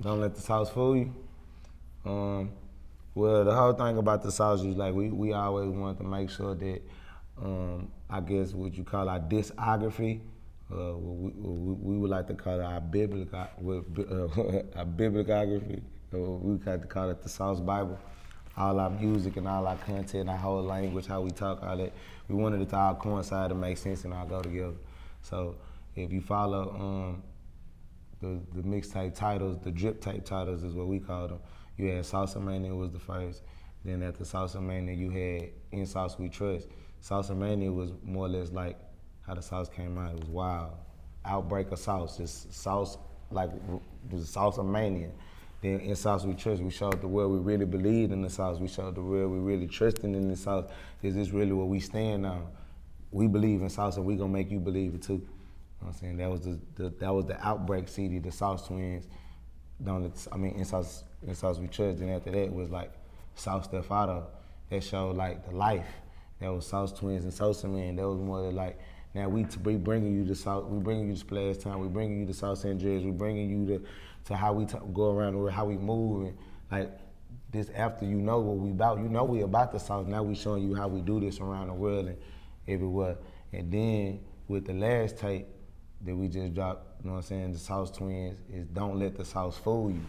Don't let the sauce fool you. Well, the whole thing about the sauce is like we always wanted to make sure that I guess what you call our discography, we would like to call it our our bibliography. We like to call it the Sauce Bible. All our music and all our content, our whole language, how we talk, all that. We wanted it to all coincide and make sense and all go together. So if you follow the mixtape titles, the drip tape titles is what we call them. You had Salsa Mania was the first. Then after Salsa Mania, you had In Sauce We Trust. Salsa Mania was more or less like how the sauce came out. It was wild. Outbreak of sauce, just sauce, like the Salsa Mania. Then In Sauce We Trust, we showed the world we really believed in the sauce. We showed the world we really trusted in the sauce. Is this really what we stand on? We believe in sauce and we gonna make you believe it too. You know what I'm saying? That was the Outbreak CD, the Sauce Twinz. In Sauce We Trust. Then after that was like Sauce Stefano. That showed like the life. That was Sauce Twinz and Sosa Man. That was more like, now we bringing you the sauce, we bringing you the splash time, we bringing you the sauce and dreads, we bringing you to how we go around the world, how we move, and like this after you know what we about. You know we about the sauce. Now we showing you how we do this around the world and everywhere. And then with the last tape that we just dropped, you know what I'm saying, the Sauce Twinz is Don't Let the Sauce Fool You.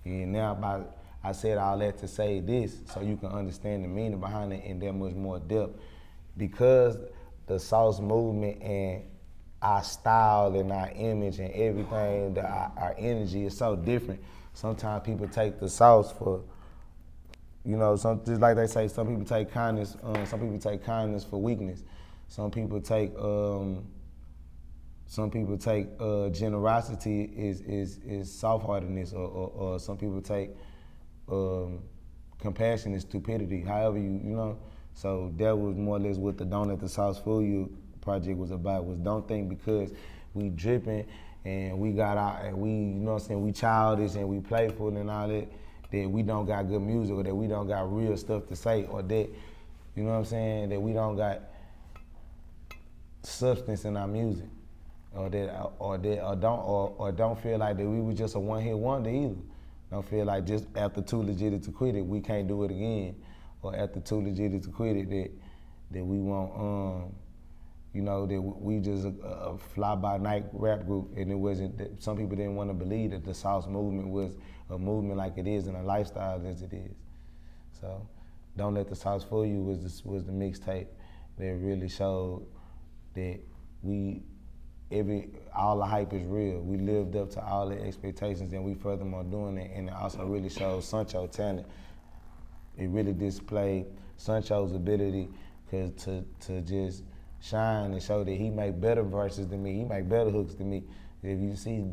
And now I said all that to say this so you can understand the meaning behind it in that much more depth. Because the sauce movement and our style and our image and everything, our energy is so different. Sometimes people take the sauce for, you know, just like they say, some people take kindness for weakness. Some people take generosity is soft-heartedness, or some people take compassion is stupidity. However you know. So that was more or less what the Don't Let the Sauce Fool You project was about. Was don't think because we dripping and we got out and we, you know what I'm saying, we childish and we playful and all that we don't got good music, or that we don't got real stuff to say, or that, you know what I'm saying, that we don't got substance in our music, or don't feel like that we were just a one-hit wonder either. Don't feel like just after Too Legit to Quit It, we can't do it again, or after Too Legit to Quit It that we won't, you know, that we just a fly-by-night rap group, and it wasn't. That some people didn't want to believe that the Sauce movement was a movement like it is and a lifestyle as it is. So, Don't Let the Sauce Fool You was the mixtape that really showed that all the hype is real. We lived up to all the expectations, and we furthermore doing it. And it also really showed Sancho talent. It really displayed Sancho's ability to just shine and show that he make better verses than me. He make better hooks than me. If you see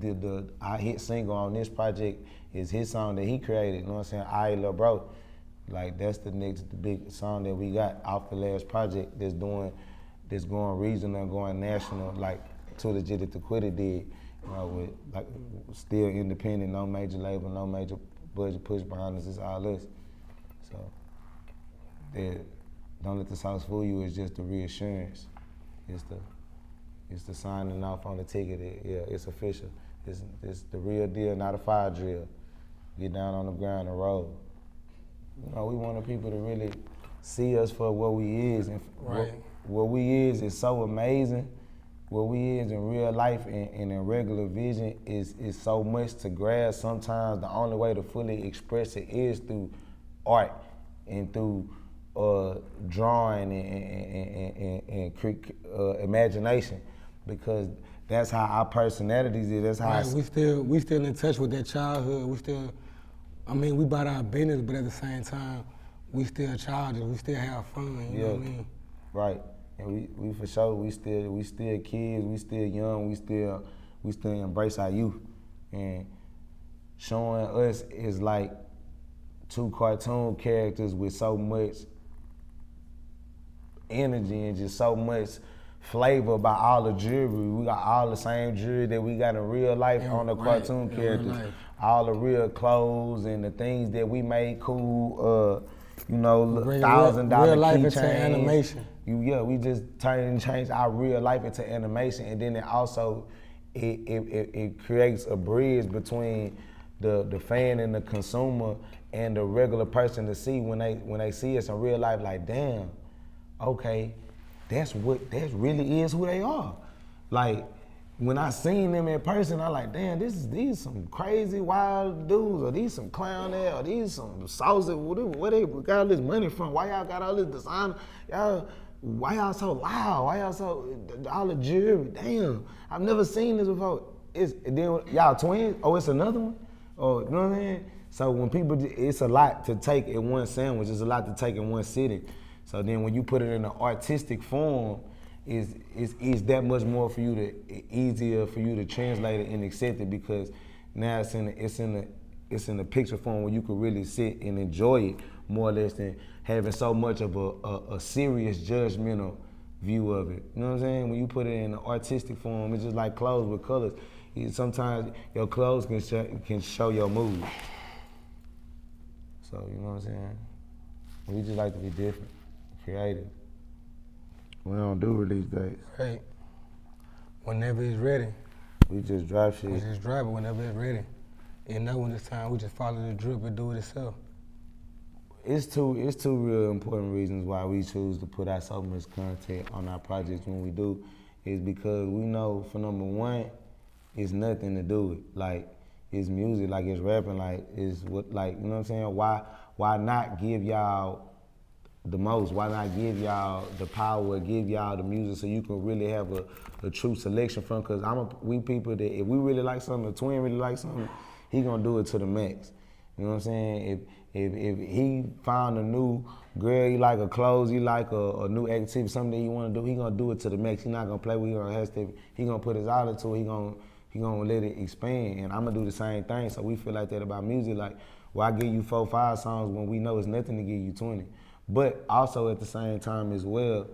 our hit single on this project is his song that he created. You know what I'm saying? AITE Lil Bro. Like that's the big song that we got off the last project that's going regional and going national, like Too Legit to Quit It did, you know, with like still independent, no major label, no major budget push behind us, it's all us. So Don't Let the Sauce Fool You is just the reassurance. It's the signing off on the ticket. It's official. It's the real deal, not a fire drill. Get down on the ground and roll. You know, we want the people to really see us for what we is, and right. What we is so amazing. What we is in real life and in regular vision is so much to grasp. Sometimes the only way to fully express it is through art and through drawing and imagination, because that's how our personalities is. That's how right. We still in touch with that childhood. We about our business, but at the same time, we still childish. We still have fun. You know what I mean? Right. And we for sure, we still kids, we still young, we still embrace our youth. And showing us is like two cartoon characters with so much energy and just so much flavor about all the jewelry. We got all the same jewelry that we got in real life on the cartoon characters. All the real clothes and the things that we made cool, $1,000 real life into animation. We just changed our real life into animation, and then it also it creates a bridge between the fan and the consumer and the regular person to see when they see us in real life, like, damn, okay, that really is who they are. Like, when I seen them in person, I like, damn, these some crazy wild dudes, or these some clown ass, or these some saucy, where they got all this money from? Why y'all got all this design? Why y'all so loud? Why y'all so, all the jewelry? Damn, I've never seen this before. Then y'all twins? Oh, it's another one? Oh, you know what I'm saying? So when people, it's a lot to take in one sandwich. It's a lot to take in one sitting. So then when you put it in an artistic form, it's that much more for you easier for you to translate it and accept it, because now it's in a picture form where you can really sit and enjoy it more or less than having so much of a serious judgmental view of it. You know what I'm saying? When you put it in an artistic form, it's just like clothes with colors. Sometimes your clothes can show your mood. So, you know what I'm saying? We just like to be different, creative. We don't do release dates. Right. Whenever it's ready. We just drop shit. We just drop it whenever it's ready. And know when it's time, we just follow the drip and do it itself. It's two real important reasons why we choose to put out so much content on our projects when we do, is because we know, for number one, it's nothing to do with. Like, it's music, like it's rapping, like it's what, like, you know what I'm saying? Why not give y'all the most? Why not give y'all the power, give y'all the music so you can really have a true selection from? Because we people that if we really like something, if Twin really like something, he gonna do it to the max. You know what I'm saying? If he found a new girl, he like a clothes, he like a new activity, something that he wanna do, he gonna do it to the max. He not gonna play with it, he gonna put his all into it, he gonna let it expand, and I'm gonna do the same thing. So we feel like that about music, like, well, I give you 4, 5 songs when we know it's nothing to give you 20. But also at the same time as well,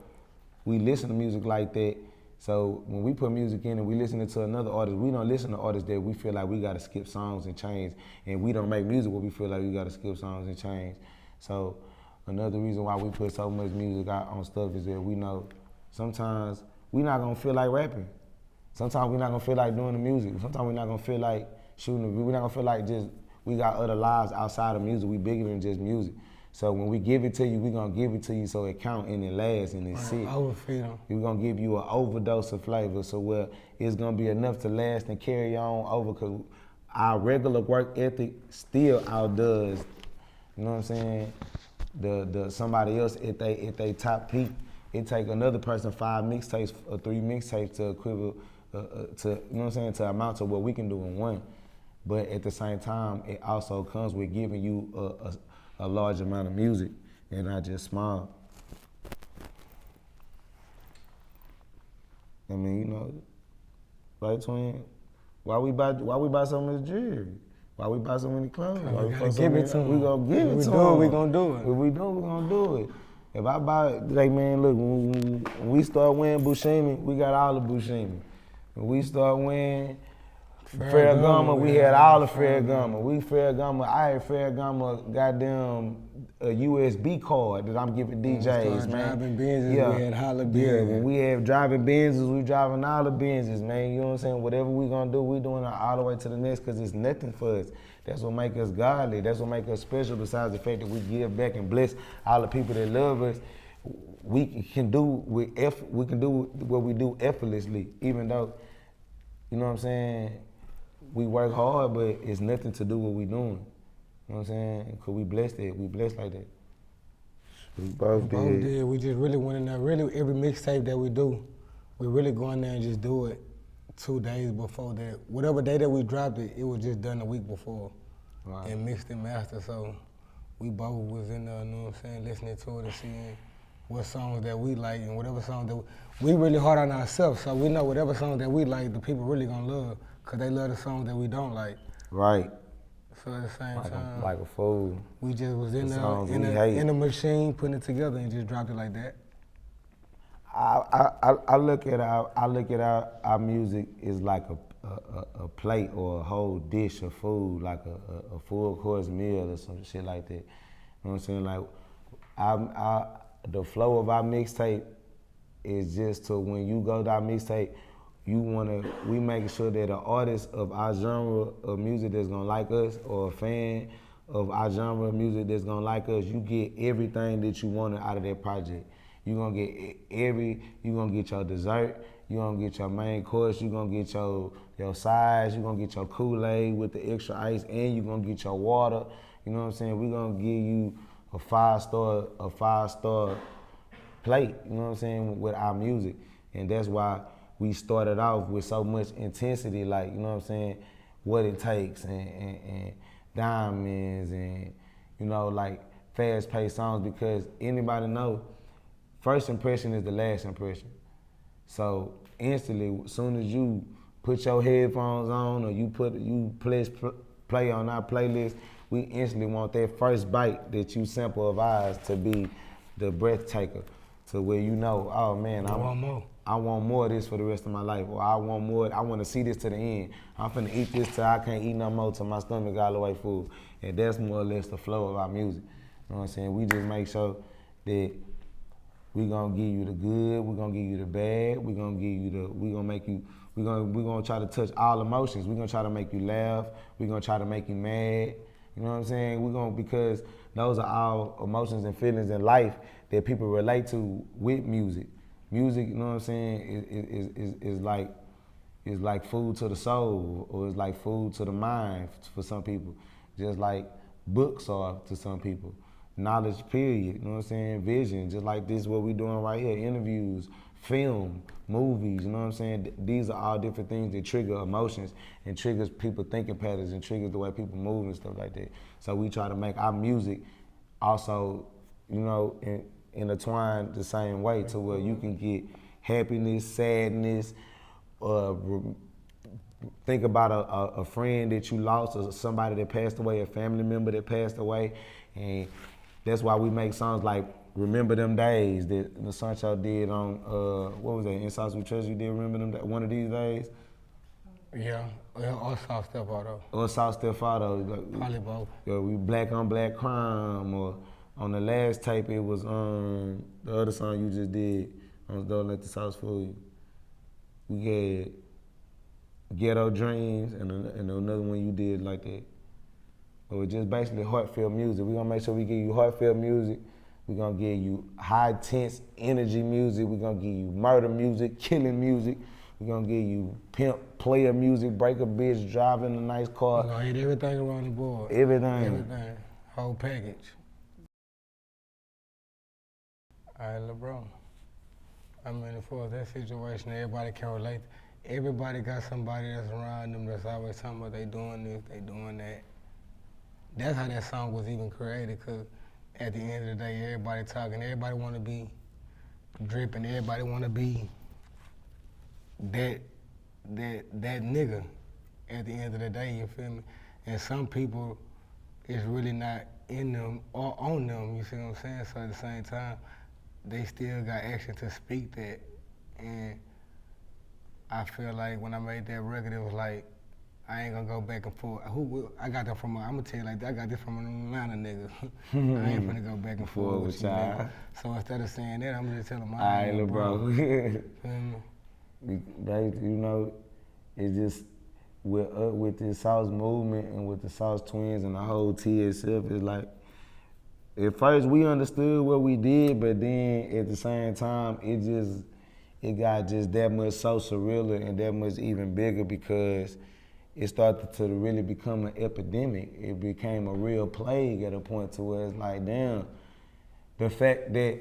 we listen to music like that. So when we put music in and we listen to another artist, we don't listen to artists that we feel like we gotta skip songs and change. And we don't make music where we feel like we gotta skip songs and change. So another reason why we put so much music out on stuff is that we know sometimes we not gonna feel like rapping. Sometimes we're not gonna feel like doing the music. Sometimes we're not gonna feel like shooting we're not gonna feel like just, we got other lives outside of music. We bigger than just music. So when we give it to you, we're gonna give it to you so it count and it lasts and it's sick. Overfeed. We're gonna give you an overdose of flavor, so where it's gonna be enough to last and carry on over, because our regular work ethic still outdoes, you know what I'm saying, the somebody else at they top peak. It take another person 5 mixtapes or 3 mixtapes to equivalent to, you know what I'm saying, to amount to what we can do in one. But at the same time, it also comes with giving you a large amount of music and not just small. I mean, you know, right, Twin? Why we buy so much jewelry? Why we buy so many clothes? Why we gotta give it to 'em. We gonna give it to them. We gonna do it. If we do, we gonna do it. If I buy, like, man, look, when we start wearing Buscemi, we got all the Buscemi. When we start wearing Ferragamo, we had all the Ferragamo. I had Ferragamo goddamn a USB card that I'm giving DJs, man. Driving Benzes, we had holla Benzes. Yeah, when we have driving Benzes, we driving all the Benzes, man. You know what I'm saying? Whatever we gonna do, we doing it all the way to the next, because it's nothing for us. That's what make us godly. That's what make us special, besides the fact that we give back and bless all the people that love us. We can do what we do effortlessly, even though, you know what I'm saying, we work hard, but it's nothing to do what we doing. You know what I'm saying? Because we blessed it. We blessed like that. We both did. We just really went in there. Really, every mixtape that we do, we really go in there and just do it 2 days before that. Whatever day that we dropped it, it was just done a week before. Right. And mixed and mastered. So we both was in there, you know what I'm saying, listening to it and seeing what songs that we like and whatever songs that we really hard on ourselves. So we know whatever songs that we like, the people really gonna love, because they love the songs that we don't like. Right. So at the same time, like a fool. We just was in there in a machine putting it together and just dropped it like that. I look at our music is like a plate or a whole dish of food, like a full course meal or some shit like that. You know what I'm saying? Like the flow of our mixtape is just to, when you go to our mixtape, we make sure that an artist of our genre of music that's gonna like us, or a fan of our genre of music that's gonna like us, you get everything that you wanted out of that project. You gonna get you gonna get your dessert, you gonna get your main course, you gonna get your sides, you gonna get your Kool-Aid with the extra ice, and you gonna get your water. You know what I'm saying? We gonna give you a five-star plate, you know what I'm saying, with our music. And that's why we started off with so much intensity, like, you know what I'm saying, What It Takes and Diamonds and, you know, like fast-paced songs, because anybody know, first impression is the last impression. So instantly, as soon as you put your headphones on or you play on our playlist, we instantly want that first bite that you sample of ours to be the breath taker, to where you know, oh man, I want more of this for the rest of my life, or I want more, I want to see this to the end. I'm finna eat this till I can't eat no more, till my stomach all the way full. And that's more or less the flow of our music. You know what I'm saying? We just make sure that we gonna give you the good, we gonna give you the bad, we gonna try to touch all emotions. We gonna try to make you laugh, we gonna try to make you mad. You know what I'm saying? Because those are all emotions and feelings in life that people relate to with music. Music, you know what I'm saying, is like food to the soul, or it's like food to the mind for some people. Just like books are to some people. Knowledge, period, you know what I'm saying? Vision, just like this, what we doing right here, interviews, film, movies, you know what I'm saying? These are all different things that trigger emotions and triggers people thinking patterns and triggers the way people move and stuff like that. So we try to make our music also, you know, intertwined the same way, to where you can get happiness, sadness, think about a friend that you lost, or somebody that passed away, a family member that passed away, and that's why we make songs like Remember Them Days that the Sancho did on, what was that, In Sauce Twinz, you did Remember Them Days, One of These Days? Yeah, or Sauce Twinz. Or Sauce Twinz. Like, probably both. Yeah, we Black on Black Crime, or on the last tape it was the other song you just did, on Don't Let the Sauce Fool You. We had Ghetto Dreams and another one you did like that. It was just basically heartfelt music. We're gonna make sure we give you heartfelt music. We're gonna give you high tense energy music. We're gonna give you murder music, killing music. We're gonna give you pimp, player music, break a bitch, driving a nice car. We're gonna hit everything around the board. Everything. Whole package. All right, LeBron. I mean, as far as that situation, everybody can relate. Everybody got somebody that's around them that's always talking about they doing this, they doing that. That's how that song was even created, because at the end of the day, everybody talking, everybody want to be dripping, everybody want to be that nigga at the end of the day, you feel me? And some people, it's really not in them or on them, you see what I'm saying? So at the same time, they still got action to speak that. And I feel like when I made that record, it was like, I ain't gonna go back and forth. I got that from, I'm gonna tell you like that, I got this from an Atlanta nigga. I ain't finna go back and forth with you, nigga. So instead of saying that, I'm just telling my Alright, little bro. You know, it's just, with this Sauce movement and with the Sauce Twinz and the whole T itself, it's like, at first we understood what we did, but then at the same time, it got just that much so surreal and that much even bigger, because it started to really become an epidemic. It became a real plague at a point to where it's like, damn, the fact that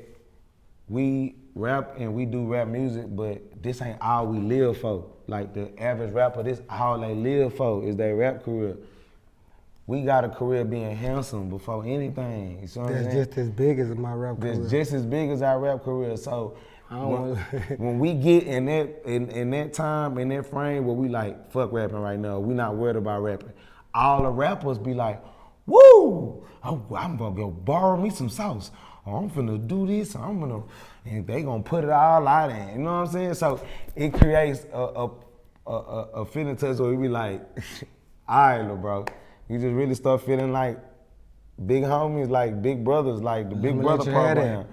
we rap and we do rap music, but this ain't all we live for. Like the average rapper, this all they live for is their rap career. We got a career being handsome before anything. You see what I'm saying? That's just as big as my rap career. That's just as big as our rap career. So when we get in that time, in that frame where we like, fuck rapping right now, we not worried about rapping. All the rappers be like, woo, I'm gonna go borrow me some sauce. Or I'm finna do this, and they gonna put it all out there. You know what I'm saying? So it creates a feeling to us where we be like, all right, little bro. You just really start feeling like big homies, like big brothers, like the Big Brother program.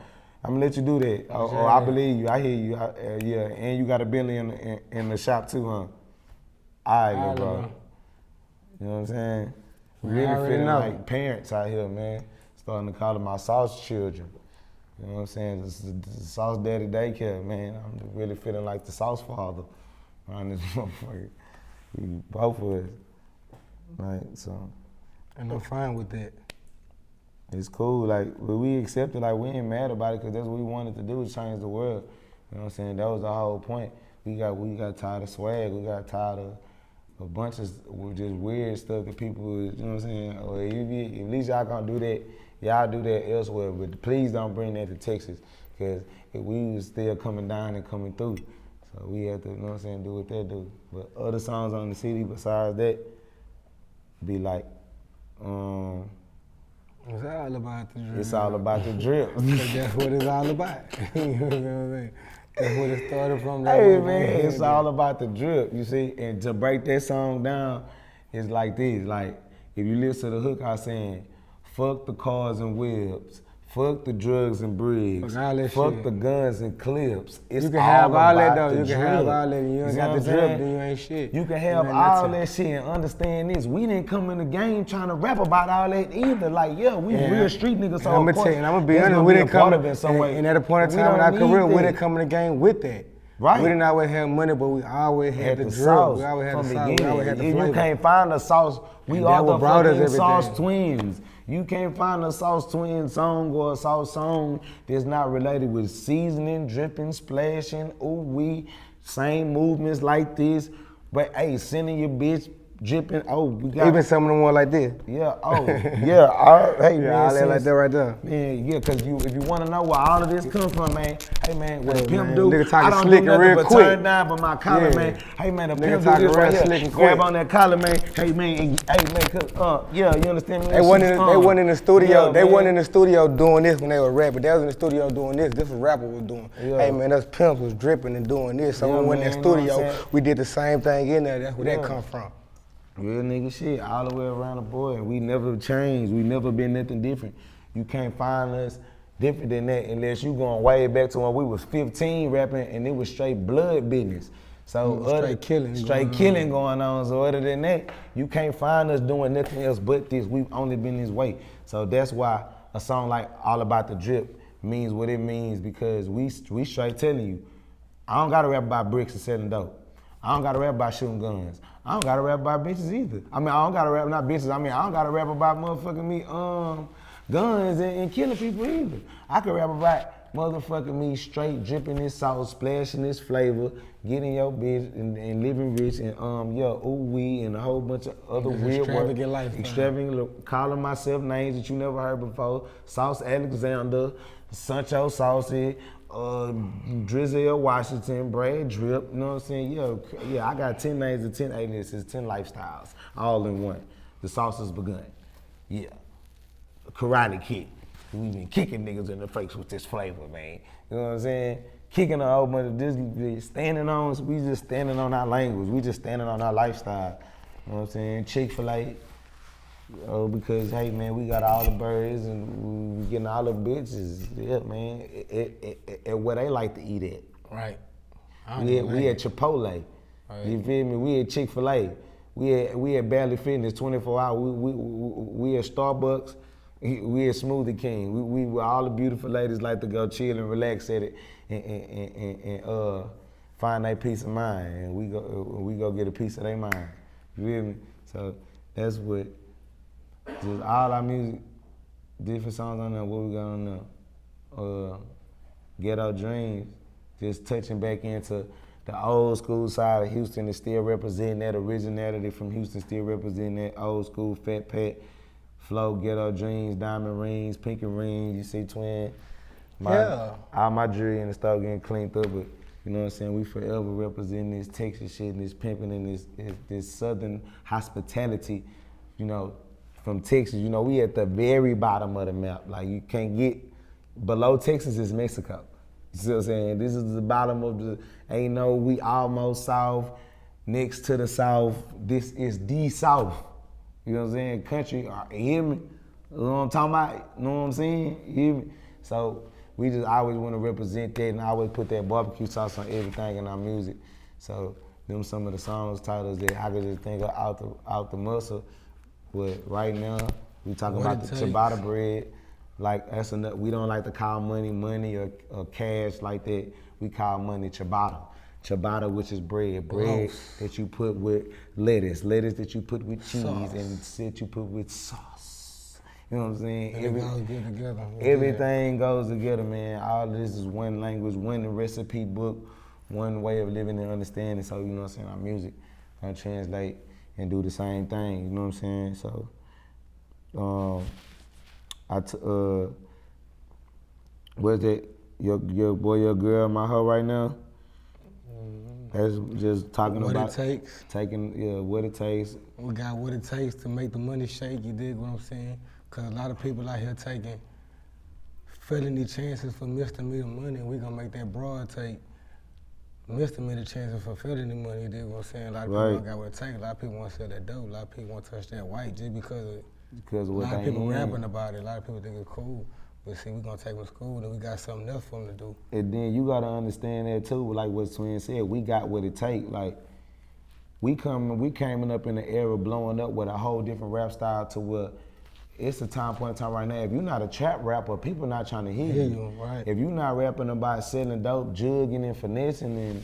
I'm gonna let you do that. Oh, I believe you. I hear you. Yeah, and you got a Bentley in the shop too, huh? All right, little bro. You know what I'm saying? Really feeling like parents out here, man. Starting to call them my sauce children. You know what I'm saying? This is the sauce daddy daycare, man. I'm really feeling like the sauce father around this motherfucker. Both of us. Right, so. And I'm fine with that. It's cool, like, we accept it, like, we ain't mad about it because that's what we wanted to do, was change the world. You know what I'm saying? That was the whole point. We got tired of swag, we got tired of a bunch of just weird stuff that people was, you know what I'm saying? Or at least y'all gonna do that, y'all do that elsewhere, but please don't bring that to Texas, because we was still coming down and coming through. So we had to, you know what I'm saying, do what they do. But other songs on the CD besides that, be like, it's all about the drip. It's all about the drip. That's what it's all about. You know what I'm saying? That's what it started from. Hey man, it's all about the drip, you see? And to break that song down, it's like this. Like, if you listen to the hook, I saying, fuck the cars and whips, fuck the drugs and brigs, fuck the guns and clips. It's you can have all that though. You can have all that. And you ain't got the drip, then you ain't shit. You can have all that shit and understand this. We didn't come in the game trying to rap about all that either. Like, we real street niggas. So I'm gonna tell you, and I'm gonna be honest, we didn't come in some way. And at a point in time in our career, we didn't come in the game with that. Right. We didn't always have money, but we always had the drip. Sauce we always had from the sauce. We always had the flavor. You can't find the sauce. We are the fucking Sauce Twinz. You can't find a Sauce Twinz song or a sauce song that's not related with seasoning, dripping, splashing, same movements like this. But hey, sending your bitch dripping. We got even some of them one like this. Yeah. Yeah. Hey man, all that like that right there. Man, yeah, cause if you want to know where all of this comes from, man. Hey man, what a pimp do? I don't do nothing but turn down for my collar, man. Hey man, the pimp do this right here. Grab on that collar, man. Hey man, you understand me? They wasn't in the studio. Yeah, they wasn't in the studio doing this when they were rapping. They was in the studio doing this. This was rapper was doing. Yeah. Hey man, us pimps was dripping and doing this. So when we went in the studio, we did the same thing in there. That's where that come from. Real nigga shit, all the way around the board. We never changed. We never been nothing different. You can't find us different than that unless you going way back to when we was 15 rapping and it was straight blood business. So straight killing going on. So other than that, you can't find us doing nothing else but this. We've only been this way. So that's why a song like All About the Drip means what it means, because we straight telling you, I don't gotta rap about bricks and selling dope. I don't gotta rap about shooting guns. I don't gotta rap about bitches either. I mean, I don't gotta rap, not bitches, I don't gotta rap about motherfucking me, guns and killing people either. I can rap about motherfucking me straight dripping this sauce, splashing this flavor, getting your bitch and living rich and and a whole bunch of other weird work. Extravagant, calling myself names that you never heard before. Sauce Alexander, Sancho Saucy, Drizzle Washington, Brad Drip, you know what I'm saying? Yeah, I got 10 names and 10 aliases, 10 lifestyles, all in one. The sauce has begun. Yeah. Karate kick. We been kicking niggas in the face with this flavor, man. You know what I'm saying? Kicking a whole bunch of this, standing on, we just standing on our language. We just standing on our lifestyle. You know what I'm saying? Chick-fil-A. Because hey man, we got all the birds and we getting all the bitches. Yeah, man. At where they like to eat at. Right. We at Chipotle. Right. You feel me? We at Chick-fil-A. We at Barely Fitness 24 hours. We at Starbucks. We at Smoothie King. We all the beautiful ladies like to go chill and relax at it and find their peace of mind. And we go get a piece of their mind. You feel me? So that's what. Just all our music, different songs on there, what we got on there. Ghetto Dreams, just touching back into the old school side of Houston is still representing that originality from Houston, still representing that old school Fat Pat, Flow, Ghetto Dreams, Diamond Rings, Pinky Rings, you see Twin. All my jewelry in the store getting cleaned up, but you know what I'm saying, we forever representing this Texas shit and this pimping and this southern hospitality, you know, from Texas. You know, we at the very bottom of the map. Like, you can't get below Texas is Mexico. You see what I'm saying? This is the bottom of the, we almost south, next to the south. This is the south. You know what I'm saying? Country, you hear me? You know what I'm talking about? You know what I'm saying? You hear me? So we just always want to represent that and always put that barbecue sauce on everything in our music. So them some of the songs titles that I could just think of out the muscle. But right now, we talking about the ciabatta bread. Like that's enough. We don't like to call money or cash like that. We call money ciabatta. Ciabatta, which is bread that you put with lettuce that you put with cheese, and that you put with sauce. You know what I'm saying? Everything goes together, man. All of this is one language, one recipe book, one way of living and understanding. So, you know what I'm saying? Our music gonna translate and do the same thing. You know what I'm saying? So, what's that? Your boy, your girl, my hoe right now? That's just talking what about it takes. What it takes. We got what it takes to make the money shake, you dig what I'm saying? Cause a lot of people out here taking felony chances for misdemeanor money, and we gonna make that broad take misdemeanor chances for felony money, you dig what I'm saying? A lot of people don't got what it takes. A lot of people wanna sell that dope. A lot of people wanna touch that white just because of what a lot of people rapping about it. A lot of people think it's cool. But see, we gonna take them to school and we got something else for them to do. And then you gotta understand that too, like what Twinz said, we got what it take. Like, we came up in the era blowing up with a whole different rap style to where it's a point in time right now. If you're not a trap rapper, people not trying to hear you. Right. If you're not rapping about selling dope, jugging and finessing and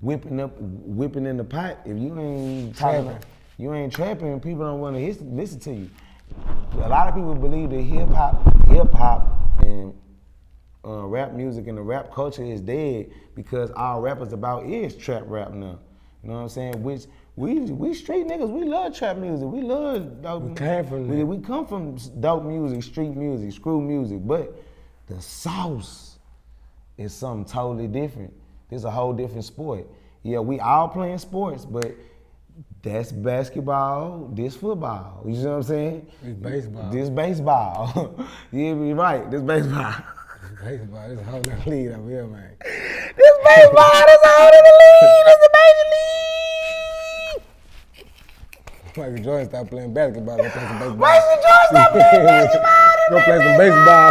whipping in the pot, if you ain't trapping, people don't want to listen to you. A lot of people believe that hip hop and rap music and the rap culture is dead because all rappers about is trap rap now. You know what I'm saying? Which we street niggas, we love trap music. We love dope. We come from dope music, street music, screw music, but the sauce is something totally different. This is a whole different sport. Yeah, we all playing sports, but that's basketball, this football. You see what I'm saying? This baseball. This baseball. Yeah, be right, this baseball. This baseball, this a whole nother league up here, man. This baseball, this a whole nother league, this a major league. Michael Jordan stopped playing basketball, go play some baseball. Michael Jordan stopped playing basketball. Go play some baseball.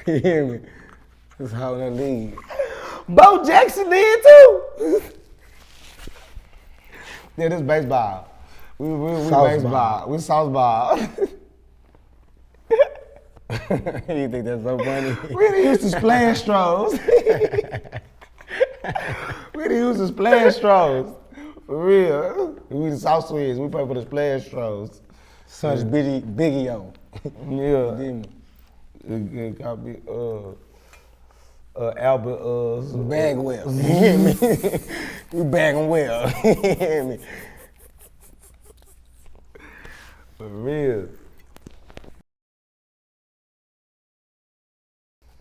You hear me? This a whole nother league. Bo Jackson did too. Yeah, this baseball. We baseball. We sauce ball. You think that's so funny? We done used to splash straws. We done used to splash straws. For real. We the Sauce Twinz. We play for the splash straws. Such Biggie O. Yeah. Copy. Albert. Bag well. You hear me? We bagging well. You hear me? For real.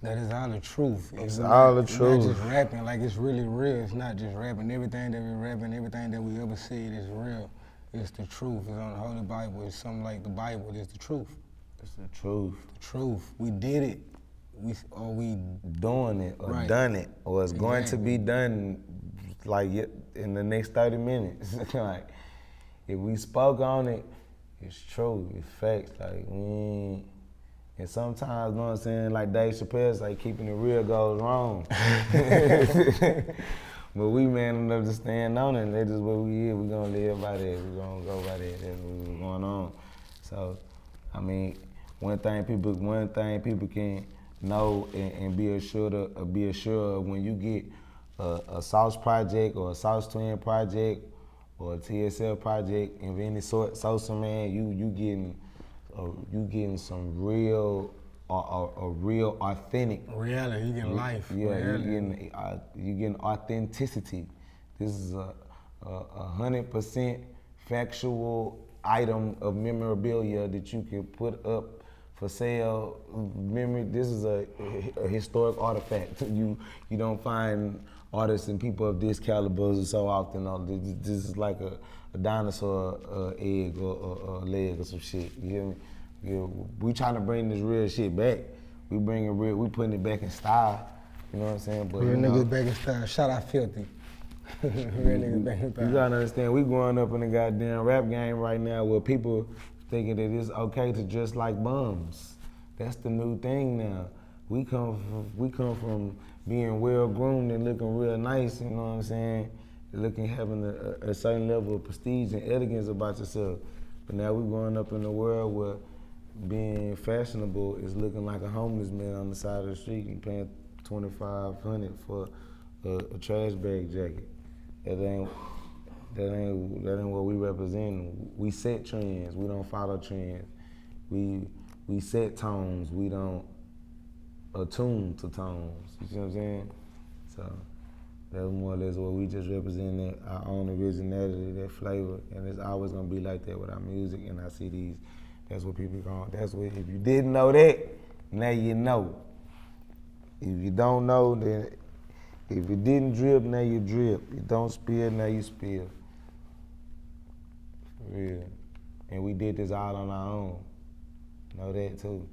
That is all the truth. It's all the truth. It's not just rapping, like it's really real. It's not just rapping. Everything that we rapping, everything that we ever said is real. It's the truth. It's on the Holy Bible. It's something like the Bible. It's the truth. It's the truth. The truth. We did it. We doing it or done it or it's going to be done like in the next 30 minutes. Like if we spoke on it, it's true, it's facts. Like and sometimes, you know what I'm saying, like Dave Chappelle's like keeping it real goes wrong. But we man enough to stand on it and that's just what we is. We gonna live by that. We gonna go by that. That's what's going on. So, I mean, one thing people can know and be assured of when you get a Sauce project or a Sauce Twinz project or a TSL project of any sort, Sosa man, you getting some real real authentic reality. You getting life. Yeah, you getting authenticity. This is a 100% factual item of memorabilia that you can put up for sale. This is a historic artifact. You don't find artists and people of this caliber so often. This is like a dinosaur egg or a leg or some shit. You hear me? Yeah, we trying to bring this real shit back. We putting it back in style. You know what I'm saying? But real niggas back in style. Shout out Filthy. Real niggas back in style. You gotta understand, we growing up in the goddamn rap game right now where people thinking that it's okay to dress like bums. that's the new thing now. We come from being well groomed and looking real nice, you know what I'm saying? Having a certain level of prestige and elegance about yourself. But now we're growing up in a world where being fashionable is looking like a homeless man on the side of the street and paying $2,500 for a trash bag jacket. That ain't what we represent. We set trends. We don't follow trends. We set tones. We don't attune to tones. You see what I'm saying? So that's more or less what we just represent, our own originality, that flavor, and it's always gonna be like that with our music and our CDs. That's what people call. That's what. If you didn't know that, now you know. If you don't know, then if you didn't drip, now you drip. You don't spill, now you spill. For real. And we did this all on our own. Know that too.